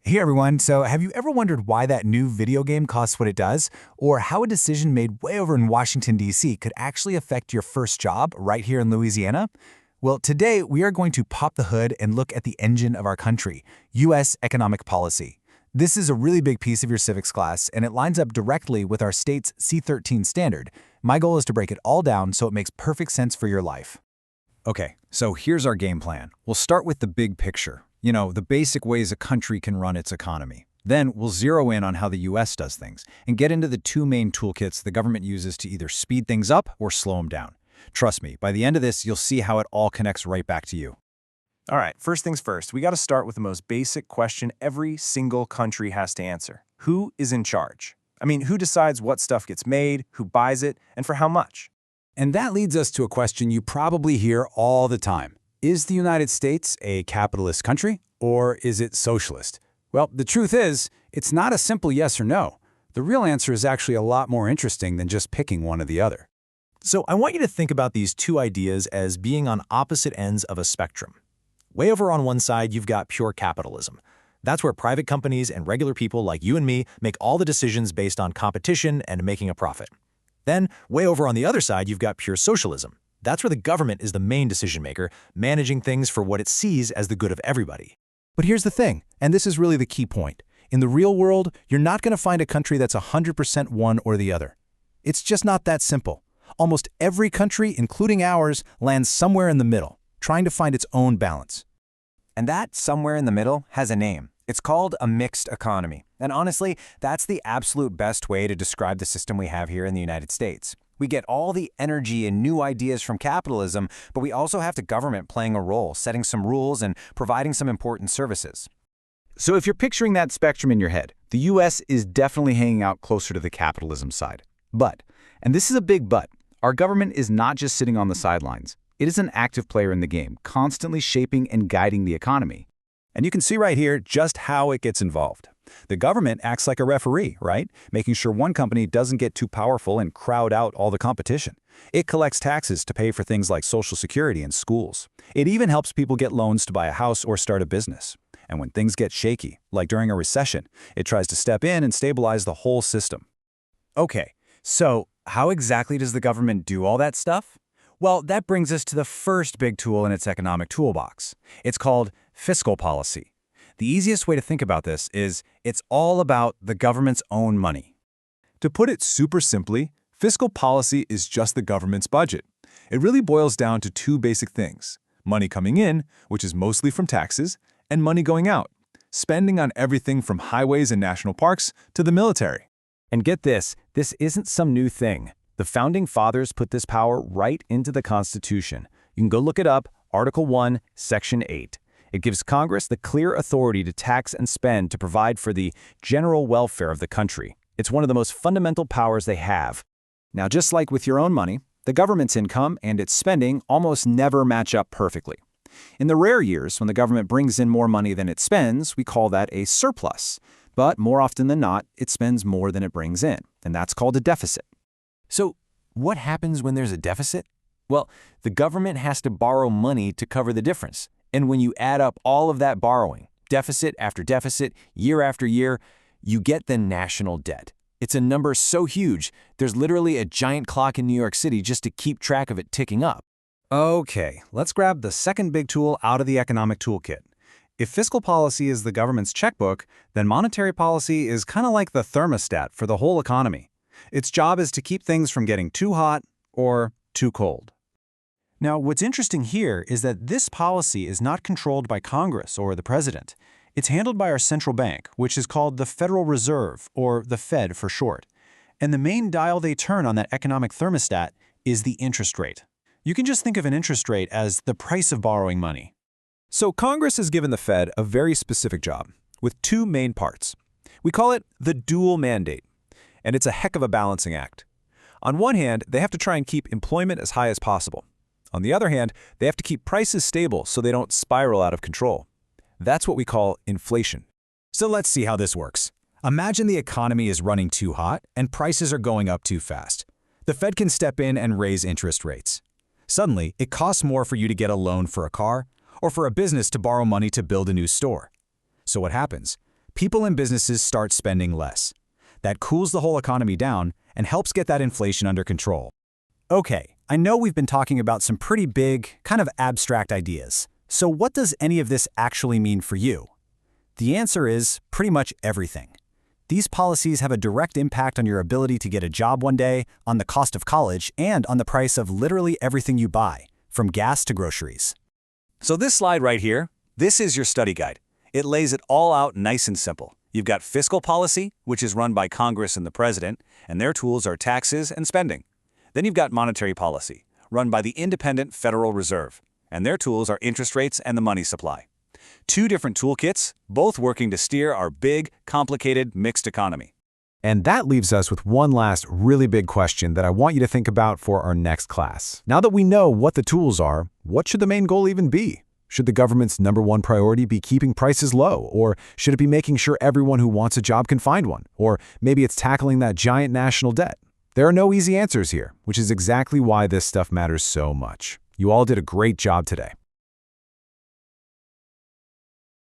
Hey everyone, so have you ever wondered why that new video game costs what it does? Or how a decision made way over in Washington, D.C. could actually affect your first job right here in Louisiana? Well, today we are going to pop the hood and look at the engine of our country, U.S. economic policy. This is a really big piece of your civics class, and it lines up directly with our state's C13 standard. My goal is to break it all down so it makes perfect sense for your life. Okay, so here's our game plan. We'll start with the big picture. The basic ways a country can run its economy. Then we'll zero in on how the US does things and get into the two main toolkits the government uses to either speed things up or slow them down. Trust me, by the end of this, you'll see how it all connects right back to you. All right, first things first, we got to start with the most basic question every single country has to answer. Who is in charge? Who decides what stuff gets made, who buys it, and for how much? And that leads us to a question you probably hear all the time. Is the United States a capitalist country, or is it socialist? Well, the truth is, it's not a simple yes or no. The real answer is actually a lot more interesting than just picking one or the other. So I want you to think about these two ideas as being on opposite ends of a spectrum. Way over on one side, you've got pure capitalism. That's where private companies and regular people like you and me make all the decisions based on competition and making a profit. Then, way over on the other side, you've got pure socialism. That's where the government is the main decision maker, managing things for what it sees as the good of everybody. But here's the thing, and this is really the key point. In the real world, you're not going to find a country that's 100% one or the other. It's just not that simple. Almost every country, including ours, lands somewhere in the middle, trying to find its own balance. And that somewhere in the middle has a name. It's called a mixed economy. And honestly, that's the absolute best way to describe the system we have here in the United States. We get all the energy and new ideas from capitalism, but we also have the government playing a role, setting some rules and providing some important services. So if you're picturing that spectrum in your head, the US is definitely hanging out closer to the capitalism side. But, and this is a big but, our government is not just sitting on the sidelines. It is an active player in the game, constantly shaping and guiding the economy. And you can see right here just how it gets involved. The government acts like a referee, right? Making sure one company doesn't get too powerful and crowd out all the competition. It collects taxes to pay for things like Social Security and schools. It even helps people get loans to buy a house or start a business. And when things get shaky, like during a recession, it tries to step in and stabilize the whole system. Okay, so how exactly does the government do all that stuff? Well, that brings us to the first big tool in its economic toolbox. It's called fiscal policy. The easiest way to think about this is it's all about the government's own money. To put it super simply, fiscal policy is just the government's budget. It really boils down to two basic things: money coming in, which is mostly from taxes, and money going out, spending on everything from highways and national parks to the military. And get this isn't some new thing. The Founding Fathers put this power right into the Constitution. You can go look it up, Article 1, Section 8. It gives Congress the clear authority to tax and spend to provide for the general welfare of the country. It's one of the most fundamental powers they have. Now, just like with your own money, the government's income and its spending almost never match up perfectly. In the rare years when the government brings in more money than it spends, we call that a surplus. But more often than not, it spends more than it brings in, and that's called a deficit. So what happens when there's a deficit? Well, the government has to borrow money to cover the difference. And when you add up all of that borrowing, deficit after deficit, year after year, you get the national debt. It's a number so huge, there's literally a giant clock in New York City just to keep track of it ticking up. Okay, let's grab the second big tool out of the economic toolkit. If fiscal policy is the government's checkbook, then monetary policy is kind of like the thermostat for the whole economy. Its job is to keep things from getting too hot or too cold. Now, what's interesting here is that this policy is not controlled by Congress or the president. It's handled by our central bank, which is called the Federal Reserve, or the Fed for short. And the main dial they turn on that economic thermostat is the interest rate. You can just think of an interest rate as the price of borrowing money. So Congress has given the Fed a very specific job, with two main parts. We call it the dual mandate, and it's a heck of a balancing act. On one hand, they have to try and keep employment as high as possible. On the other hand, they have to keep prices stable so they don't spiral out of control. That's what we call inflation. So let's see how this works. Imagine the economy is running too hot and prices are going up too fast. The Fed can step in and raise interest rates. Suddenly, it costs more for you to get a loan for a car or for a business to borrow money to build a new store. So what happens? people and businesses start spending less. That cools the whole economy down and helps get that inflation under control. Okay, I know we've been talking about some pretty big, kind of abstract ideas. So what does any of this actually mean for you? The answer is pretty much everything. These policies have a direct impact on your ability to get a job one day, on the cost of college, and on the price of literally everything you buy, from gas to groceries. So this slide right here, this is your study guide. It lays it all out nice and simple. You've got fiscal policy, which is run by Congress and the president, and their tools are taxes and spending. Then you've got monetary policy, run by the independent Federal Reserve, and their tools are interest rates and the money supply. Two different toolkits, both working to steer our big, complicated, mixed economy. And that leaves us with one last really big question that I want you to think about for our next class. Now that we know what the tools are, what should the main goal even be? Should the government's #1 priority be keeping prices low? Or should it be making sure everyone who wants a job can find one? Or maybe it's tackling that giant national debt? There are no easy answers here, which is exactly why this stuff matters so much. You all did a great job today.